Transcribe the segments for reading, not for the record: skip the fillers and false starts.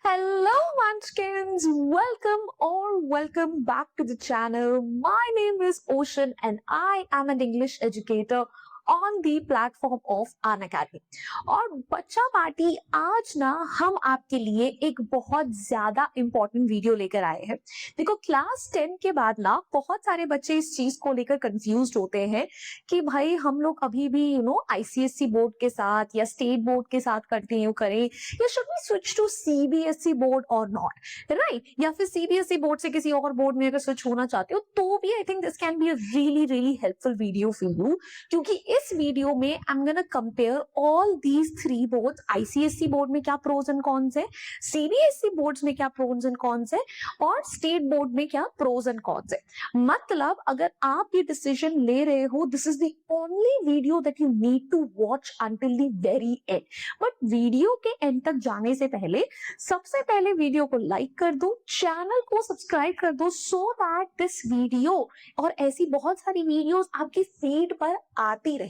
Hello, Munchkins! Welcome back to the channel. My name is Ocean and I am an English educator on the platform of Unacademy. और बच्चा party आज ना हम आपके लिए एक बहुत ज्यादा इम्पोर्टेंट वीडियो लेकर आए हैं। देखो क्लास 10 के बाद ना बहुत सारे बच्चे इस चीज को लेकर कंफ्यूज्ड होते हैं कि भाई हम लोग अभी भी आईसीएससी बोर्ड के साथ या स्टेट बोर्ड के साथ कंटिन्यू करें या should we switch to CBSE board और नॉट, राइट? या फिर सीबीएसई बोर्ड से किसी और बोर्ड में अगर स्विच होना चाहते हो तो भी आई think this can be a really helpful video for you, क्योंकि इस वीडियो में I am gonna compare all these three boards. ICSE board में क्या प्रोज एंड कॉन्स है, सीबीएसई बोर्ड्स में क्या प्रोज एंड कॉन्स है और स्टेट बोर्ड में क्या प्रोज एंड कॉन्स है। मतलब अगर आप ये डिसीजन ले रहे हो, this is the only video that you need to watch until the very end. But video के एंड तक जाने से पहले सबसे पहले वीडियो को लाइक कर दो, चैनल को सब्सक्राइब कर दो सो दैट दिस वीडियो और ऐसी बहुत सारी वीडियोस आपकी फीड पर आती रहे।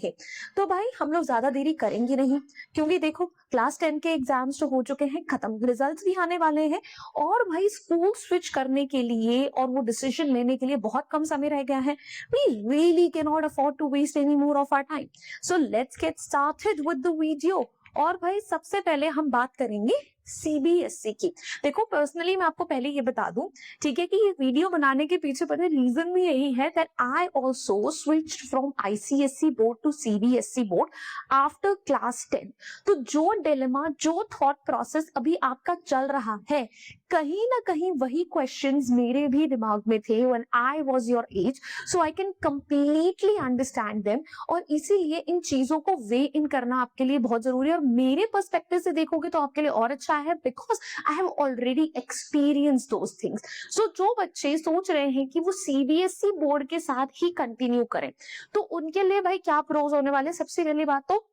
तो भाई हम लोग ज्यादा देरी करेंगे नहीं, क्योंकि देखो क्लास 10 के एग्जाम्स तो हो चुके हैं खत्म, रिजल्ट्स भी आने वाले हैं और भाई स्कूल स्विच करने के लिए और वो डिसीजन लेने के लिए बहुत कम समय रह गया है। We really cannot afford to waste any more of our time. So let's get started with the video. और भाई सबसे पहले हम बात करेंगे सीबीएसई की। देखो पर्सनली मैं आपको पहले ये बता दूं, ठीक है, कि ये वीडियो बनाने के पीछे पता रीजन भी यही है that I also switched from ICSE board to CBSE board after class 10। तो जो डिलेमा, जो थॉट प्रोसेस अभी आपका चल रहा है, कहीं ना कहीं वही क्वेश्चंस मेरे भी दिमाग में थे when I was your age, so I can completely understand them. और इसीलिए इन चीजों को वे इन करना आपके लिए बहुत जरूरी है। और मेरे पर्सपेक्टिव से देखोगे तो आपके लिए और अच्छा है, because I have already experience those things. So जो बच्चे सोच रहे हैं कि वो सीबीएसई बोर्ड के साथ ही कंटिन्यू करें, तो उनके लिए भाई क्या प्रोज होने वाले। सबसे पहली बात तो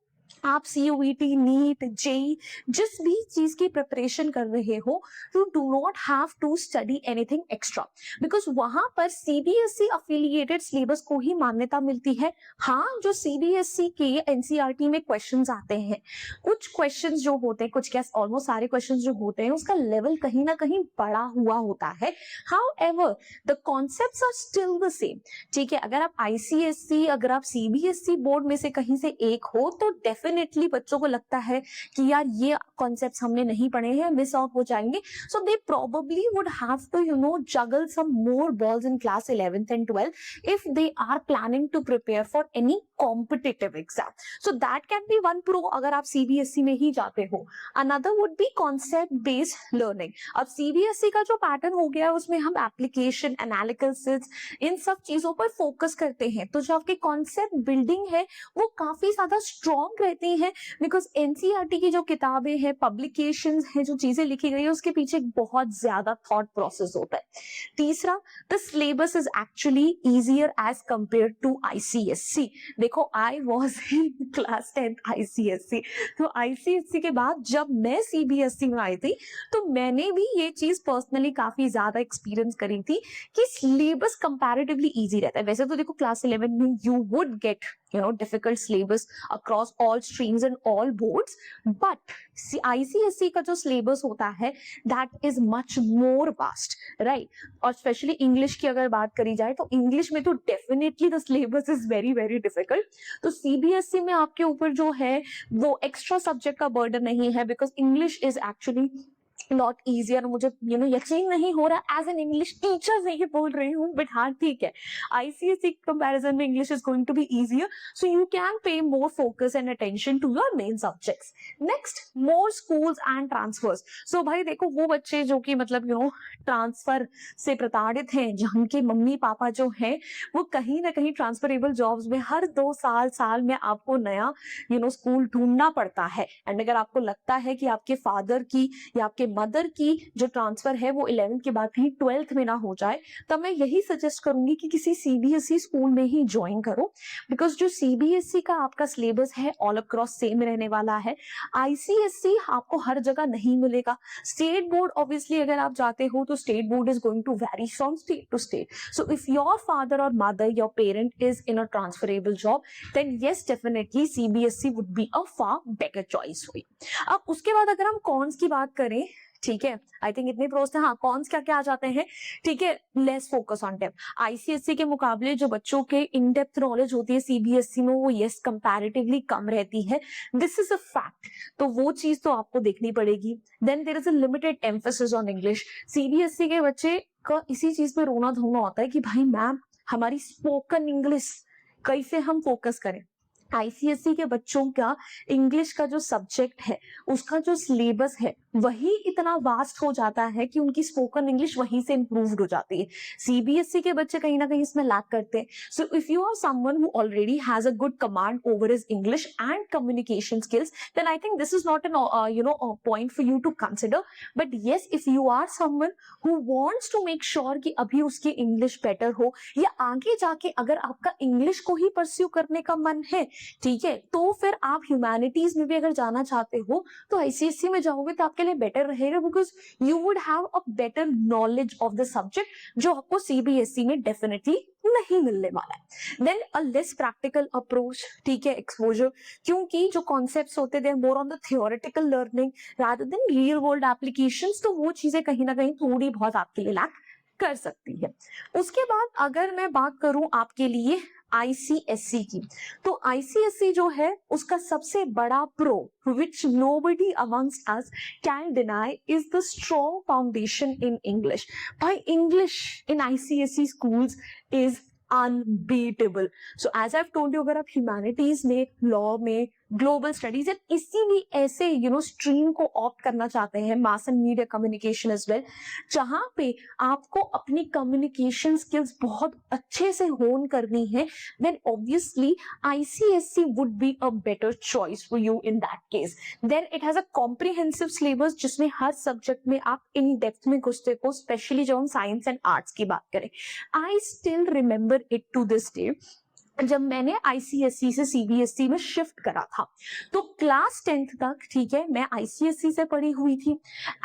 आप सीयूईटी, नीट, जेई जिस भी चीज की प्रिपरेशन कर रहे हो, you do not have to study anything extra, because वहां पर सीबीएसई अफिलिएटेड सिलेबस को ही मान्यता मिलती है। हाँ, जो सीबीएसई के एनसीईआरटी में क्वेश्चंस आते हैं, कुछ क्वेश्चंस जो होते हैं, कुछ क्या ऑलमोस्ट सारे क्वेश्चंस जो होते हैं, उसका लेवल कहीं ना कहीं बढ़ा हुआ होता है। However the concepts are still the same. ठीक है, अगर आप आईसीएसई, अगर आप सीबीएसई बोर्ड में से कहीं से एक हो तो डेफिनेटली बच्चों को लगता है कि यार ये कॉन्सेप्ट्स हमने नहीं पढ़े हैं, मिस आउट हो जाएंगे। So they probably would have to juggle some more balls in class 11th and 12th if they are planning to prepare for any competitive exam. So that can be one pro अगर आप CBSE में ही जाते हो। Another would be concept based learning. अब CBSE का जो pattern हो गया है उसमें हम एप्लीकेशन, एनालिसिस, इन सब चीजों पर फोकस करते हैं, तो जो आपकी कॉन्सेप्ट बिल्डिंग है वो काफी ज्यादा स्ट्रॉन्ग रहती है, बिकॉज एनसीईआरटी की जो किताबें हैं, पब्लिकेशंस हैं, जो चीजें लिखी गई है, उसके पीछे बहुत ज्यादा थॉट प्रोसेस होता है। तीसरा, the syllabus is actually easier as compare to ICSE. देखो I was in class 10 ICSE, तो आईसीएससी के बाद जब मैं सीबीएसई में आई थी तो मैंने भी ये चीज पर्सनली काफी ज्यादा एक्सपीरियंस करी थी कि सिलेबस कंपैरेटिवली इजी रहता है। वैसे तो देखो क्लास 11 में you would get difficult syllabus across all streams and all boards, but ICSE का जो syllabus होता है that is much more vast, right? और स्पेशली इंग्लिश की अगर बात करी जाए तो इंग्लिश में तो definitely the syllabus is very difficult. तो सीबीएसई में आपके ऊपर जो है वो एक्स्ट्रा सब्जेक्ट का बर्डन नहीं है, because English is actually not easier. मुझे यकीन नहीं हो रहा एज एन इंग्लिश टीचर से ये बोल रही हूँ, बट हाँ ठीक है, आईसीएसई कंपैरिजन में English is going to be easier, so you can pay more focus and attention to your main subjects. Next, more schools and transfers. So भाई देखो वो बच्चे जो कि मतलब ट्रांसफर से प्रताड़ित हैं, जिनके मम्मी पापा जो हैं वो कहीं ना कहीं ट्रांसफरेबल जॉब्स में हर 2 साल में आपको नया स्कूल ढूंढना पड़ता है। एंड अगर आपको लगता है कि आपके फादर की या आपके मदर की जो ट्रांसफर है वो 11th के बाद कहीं 12th में ना हो जाए, तब मैं यही सजेस्ट करूंगी कि किसी सीबीएसई स्कूल में ही ज्वाइन करो, बिकॉज जो सीबीएसई का आपका सिलेबस है ऑल अक्रॉस सेम रहने वाला है। आईसीएसई आपको हर जगह नहीं मिलेगा। स्टेट बोर्ड ऑब्वियसली अगर आप जाते हो तो state board is going to vary from state to state. So if your father और mother, your parent is in a transferable job, then yes definitely CBSE would be a far better choice for you. अब उसके बाद अगर हम cons की बात करें, ठीक है, आई थिंक इतने प्रोस थे। हाँ, कॉन्स क्या क्या आ जाते हैं, ठीक है, less focus on depth. ICSE के मुकाबले जो बच्चों के इन डेप्थ नॉलेज होती है सीबीएसई में, वो यस कंपैरेटिवली कम रहती है, दिस इज अ फैक्ट। तो वो चीज तो आपको देखनी पड़ेगी। Then there is a limited emphasis on English. CBSE के बच्चे का इसी चीज पे रोना धोना होता है कि भाई मैम हमारी स्पोकन इंग्लिश कैसे हम फोकस करें। आईसीएसई के बच्चों का इंग्लिश का जो सब्जेक्ट है, उसका जो सिलेबस है, वही इतना वास्ट हो जाता है कि उनकी स्पोकन इंग्लिश वहीं से इंप्रूव्ड हो जाती है। सीबीएसई के बच्चे कहीं ना कहीं इसमें लैक करते हैं। So if you are someone who already has a good command over his English and communication skills, then I think this is not an point for you to consider. But yes, if you are someone who wants to make sure कि अभी उसकी English better हो, या आगे जाके अगर आपका English को ही परस्यू करने का मन है, ठीक है, तो फिर आप ह्यूमैनिटीज में भी अगर जाना चाहते हो तो आईसीएसई में जाओगे तो आपके लिए बेटर रहेगा, because you would have a better knowledge of the subject, जो आपको सीबीएसई में डेफिनेटली नहीं मिलने वाला है। Then a less practical approach, ठीक है, एक्सपोजर, क्योंकि जो कॉन्सेप्ट्स होते हैं more on the theoretical learning rather than real world applications, तो वो चीजें कहीं ना कहीं थोड़ी बहुत आपके लिए लैक कर सकती है। उसके बाद अगर मैं बात करूं आपके लिए आईसीएसई की, तो आईसीएसई जो है उसका सबसे बड़ा pro which nobody amongst us can deny is the strong foundation in English. By English in ICSE schools is unbeatable. So as I've told you, अगर आप ह्यूमैनिटीज में, लॉ में, ग्लोबल स्टडीज या किसी भी ऐसे स्ट्रीम को ऑप्ट करना चाहते हैं, mass and media communication as well, जहां पे आपको अपनी कम्युनिकेशन स्किल्स बहुत अच्छे से होन करनी है, then obviously ICSE would be a better choice for you in that case. Then it has a comprehensive syllabus जिसमें हर सब्जेक्ट में आप इन डेप्थ में घुसते हो, स्पेशली जब हम साइंस एंड आर्ट्स की बात करें। I still remember it to this day, जब मैंने आईसीएसई से सीबीएसई में शिफ्ट करा था, तो क्लास 10th तक, ठीक है, मैं आईसीएसई से पढ़ी हुई थी,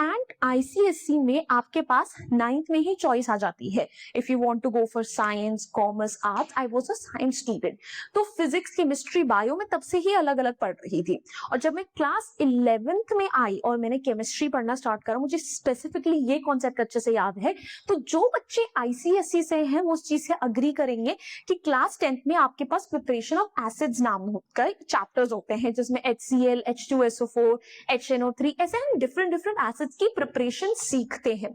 एंड आईसीएसई में आपके पास 9th में ही चॉइस आ जाती है, if you want to go for science, commerce, arts. I was a science student, तो फिजिक्स, केमिस्ट्री, बायो में तब से ही अलग अलग पढ़ रही थी। और जब मैं क्लास 11th में आई और मैंने केमिस्ट्री पढ़ना स्टार्ट करा, मुझे स्पेसिफिकली ये कॉन्सेप्ट अच्छे से याद है, तो जो बच्चे आईसीएसई से हैं वो उस चीज से अग्री करेंगे कि क्लास 10th में आपके पास प्रिपरेशन ऑफ एसिड्स नाम का चैप्टर्स होते हैं, जिसमें HCl, H2SO4, HNO3, ऐसे हम डिफरेंट डिफरेंट एसिड्स की प्रिपरेशन सीखते हैं।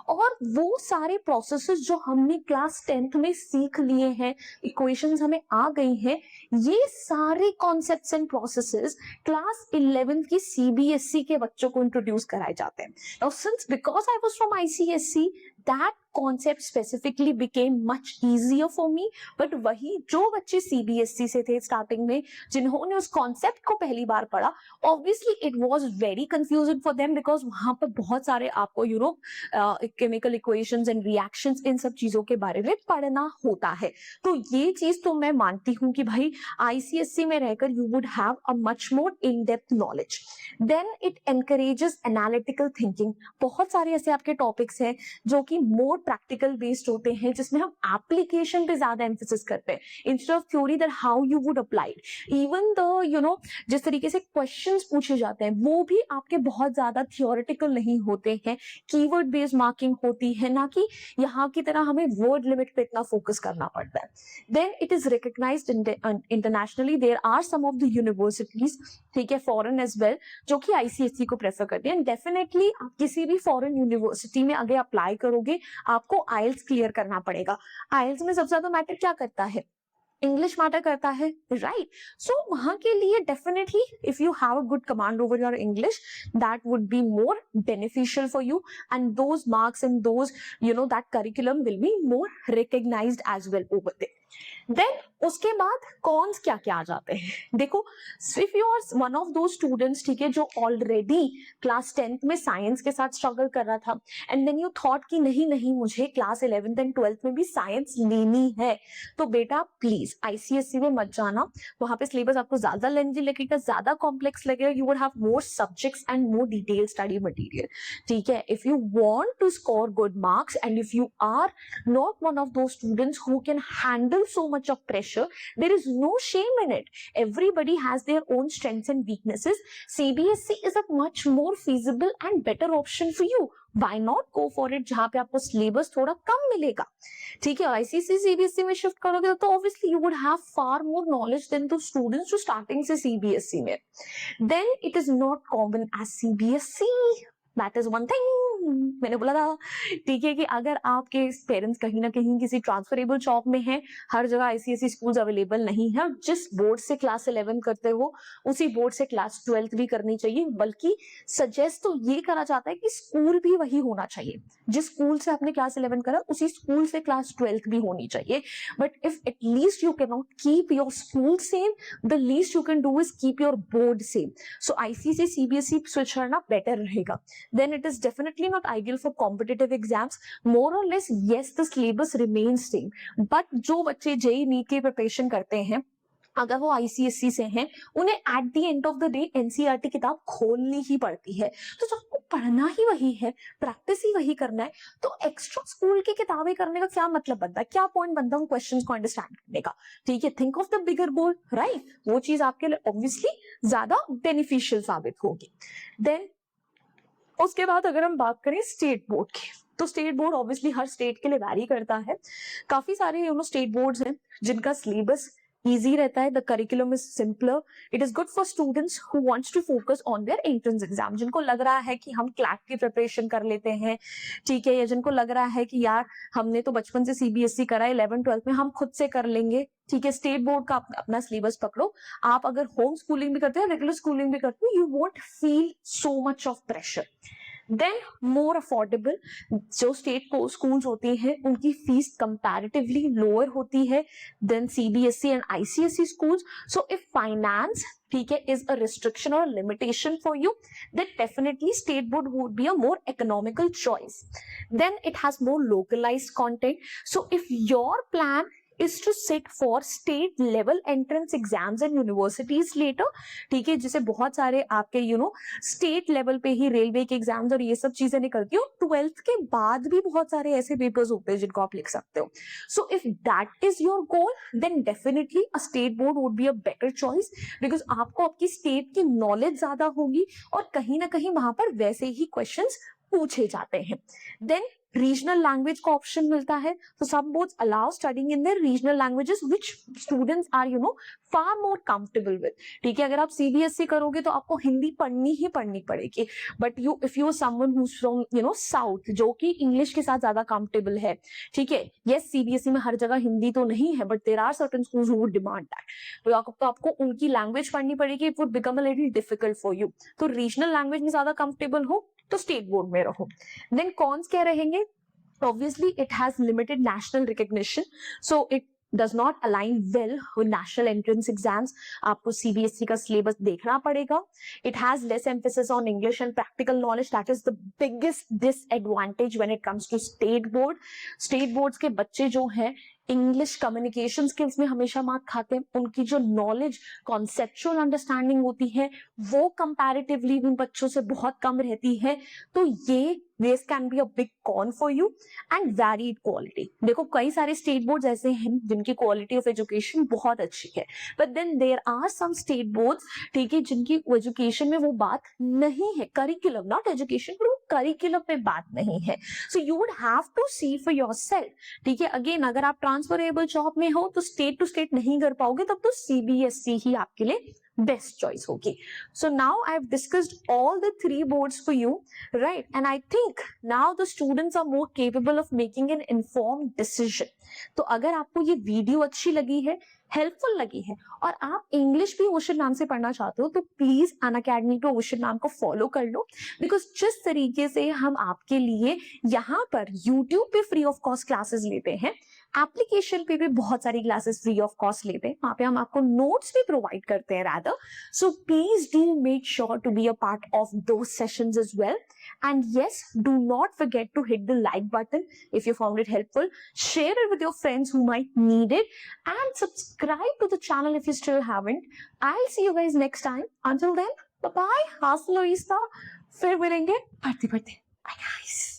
और वो सारे प्रोसेसेस जो हमने क्लास 10th में सीख लिए हैं, इक्वेशंस हमें आ गई हैं, ये सारे concepts and processes class 11th की सीबीएसई के बच्चों को इंट्रोड्यूस कराए जाते हैं। Now, since because I was from ICSE, that concept specifically became much easier for me. But वही जो बच्चे सीबीएसई से थे स्टार्टिंग में, जिन्होंने उस कॉन्सेप्ट को पहली बार पढ़ा, obviously it was very confusing for them, because वहां पर बहुत सारे आपको केमिकल इक्वेशंस एंड रिएक्शंस, इन सब चीजों के बारे में पढ़ना होता है। तो ये चीज तो मैं मानती हूँ कि भाई आईसीएसई में रहकर you would have a much more in depth knowledge. Then it encourages analytical thinking. बहुत सारे ऐसे आपके टॉपिक्स हैं जो कि मोर प्रैक्टिकल बेस्ड होते हैं, जिसमें हम एप्लीकेशन पे ज्यादा एम्फेसिस करते हैं instead of theory, that how you would apply it. Even the जिस तरीके से क्वेश्चंस पूछे जाते हैं, वो भी आपके बहुत ज्यादा थियोरेटिकल नहीं होते हैं, कीवर्ड बेस्ड मार्किंग होती है, ना कि यहाँ की तरह हमें वर्ड लिमिट पे इतना फोकस करना पड़ता है। Then it is recognised internationally. There are some of the universities, ठीक है, फॉरेन एज वेल, जो कि आईसीएसई को प्रेफर करते हैं। डेफिनेटली आप किसी भी फॉरेन यूनिवर्सिटी में अगर अप्लाई करोगे, आपको आइल्स क्लियर करना पड़ेगा। आइल्स में सबसे ज्यादा मैटर क्या करता है? इंग्लिश मैटर करता है, राइट? सो वहां के लिए definitely if you have a good command over your English, that would be more beneficial for you, and those marks and those that curriculum will be more recognised as well over there. Then उसके बाद cons क्या क्या आ जाते हैं, देखो, if you are one of those students, ठीक है, जो ऑलरेडी क्लास 10th में साइंस के साथ स्ट्रगल कर रहा था, एंड देन यू थॉट कि नहीं मुझे क्लास 11th एंड 12th में भी साइंस लेनी है, तो बेटा प्लीज आईसीएसई में मत जाना। वहां पे सिलेबस आपको ज्यादा लेंथी लगेगा, ज्यादा कॉम्प्लेक्स लगेगा, you would have more subjects and more detail study material, ठीक है। If you want to score good marks and if you are not one of those students who can handle handle so much of pressure. There is no shame in it. Everybody has their own strengths and weaknesses. CBSE is a much more feasible and better option for you. Why not go for it जहाँ पे आपको syllabus थोड़ा कम मिलेगा. ठीक है, ICSE CBSE में shift करोगे तो obviously you would have far more knowledge than the students जो स्टार्टिंग से CBSE में. Then it is not common as CBSE. That is one thing. मैंने बोला था ठीक है कि अगर आपके पेरेंट्स कहीं ना कहीं किसी ट्रांसफरेबल जॉब में हैं, हर जगह ICSE स्कूल्स अवेलेबल नहीं है. जिस बोर्ड से क्लास 11 करते हो उसी बोर्ड से क्लास 12 भी करनी चाहिए. बल्कि सजेस्ट तो ये करा जाता है कि स्कूल भी वही होना चाहिए. जिस स्कूल से आपने क्लास 11 करा उसी स्कूल से क्लास 12 भी होनी चाहिए. But if at least you can not keep your school same, the least you can do is keep your board same. So ICSE CBSE switch करना बेटर रहेगा. Then it is definitely not ideal for competitive exams. More or less, yes, the syllabus remains same. But जो बच्चे JEE NEET की preparation करते हैं, अगर वो ICSE से हैं, उन्हें at the end of the day NCERT किताब खोलनी ही पड़ती है. तो जब आपको पढ़ना ही वही है, प्रैक्टिस ही वही करना है, तो एक्स्ट्रा स्कूल की किताबें करने का क्या मतलब बनता है, क्या पॉइंट बनता है उन क्वेश्चंस को अंडरस्टैंड करने का. ठीक है, think of the bigger board, right. वो चीज आपके लिए ऑब्वियसली ज्यादा बेनिफिशियल साबित होगी. देन उसके बाद अगर हम बात करें स्टेट बोर्ड की, तो स्टेट बोर्ड ऑब्वियसली हर स्टेट के लिए वैरी करता है. काफी सारे स्टेट बोर्ड्स हैं जिनका सिलेबस इजी रहता है. The curriculum is simpler. It is good for students who wants to focus on their entrance exam. जिनको लग रहा है कि हम क्लैट की प्रिपरेशन कर लेते हैं, ठीक है, या जिनको लग रहा है कि यार हमने तो बचपन से CBSE करा है, 11-12 में हम खुद से कर लेंगे. ठीक है, स्टेट बोर्ड का अपना सिलेबस पकड़ो. आप अगर होम स्कूलिंग भी करते हो, रेगुलर स्कूलिंग भी करते हो, you won't feel so much of pressure. Then more affordable. जो स्टेट को स्कूल्स होती हैं उनकी फीस कंपैरेटिवली लोअर होती है than CBSE and ICSE schools. So if finance, ठीक है, is a restriction or a limitation for you, then definitely state board would be a more economical choice. Then it has more localized content. So if your plan is to sit for state level entrance exams and universities later, ठीक है, जिसे बहुत सारे आपके state level पे ही railway के exams और ये सब चीजें निकलती हो. 12th के बाद भी बहुत सारे ऐसे पेपर्स होते हैं जिनको आप लिख सकते हो. So if that is your goal, then definitely a state board would be a better choice, because आपको आपकी स्टेट की नॉलेज ज्यादा होगी और कहीं ना कहीं वहां पर वैसे ही क्वेश्चंस पूछे जाते हैं. देन रीजनल लैंग्वेज का ऑप्शन मिलता है. तो some boards allow studying in their regional languages which students are far more comfortable with. ठीक है, अगर आप CBSE करोगे तो आपको हिंदी पढ़नी ही पढ़नी पड़ेगी. But if you are someone who is from south, जो कि इंग्लिश के साथ ज्यादा कंफर्टेबल है, ठीक है, यस CBSE में हर जगह हिंदी तो नहीं है, but there are certain schools who would demand that. तो आपको उनकी लैंग्वेज पढ़नी पड़ेगी. It would become a little difficult for you. तो रीजनल लैंग्वेज में ज्यादा कंफर्टेबल हो तो स्टेट बोर्ड में रहो. देन कॉन्स क्या रहेंगे? Obviously, it has limited national recognition, so it does not align well with national entrance exams. आपको CBSE का syllabus देखना पड़ेगा. It has less emphasis on English and practical knowledge. That is the biggest disadvantage when it comes to state board. State boards के बच्चे जो हैं English communication skills में हमेशा मार्क खाते हैं. उनकी जो नॉलेज, कॉन्सेप्चुअल अंडरस्टैंडिंग होती है वो कंपैरेटिवली उन बच्चों से बहुत कम रहती है. तो ये this can be a big con for you. And varied quality. देखो कई सारे स्टेट बोर्ड्स ऐसे हैं जिनकी क्वालिटी ऑफ एजुकेशन बहुत अच्छी है, but then there are some state boards, ठीक है, जिनकी एजुकेशन में वो बात नहीं है. करिकुलम, नॉट एजुकेशन, पर वो करिकुलम में बात नहीं है. So you would have to see for yourself. ठीक है, अगेन अगर आप ट्रांसफरेबल जॉब में हो तो स्टेट टू स्टेट नहीं कर पाओगे, तब तो CBSE ही आपके लिए best choice होगी. So now I've discussed all the 3 boards for you, right? And I think now the students are more capable of making an informed decision. तो अगर आपको ये वीडियो अच्छी लगी है, हेल्पफुल लगी है और आप इंग्लिश भी ओशन मैम से पढ़ना चाहते हो, तो प्लीज अनअकैडमी पे ओशन मैम को फॉलो कर लो. बिकॉज जिस तरीके से हम आपके लिए यहाँ पर यूट्यूब पे फ्री ऑफ कॉस्ट क्लासेस लेते हैं, एप्लीकेशन पे भी बहुत सारी क्लासेस फ्री ऑफ कॉस्ट लेते हैं, वहां पे हम आपको नोट्स भी प्रोवाइड करते हैं rather. So please do make sure to be a part of those sessions as well. And yes, do not forget to hit the like button if you found it helpful. Share it with your friends who might need it. And subscribe to the channel if you still haven't. I'll see you guys next time. Until then, bye-bye. Hasta la vista. फिर मिलेंगे पढ़ते पढ़ते. Bye guys.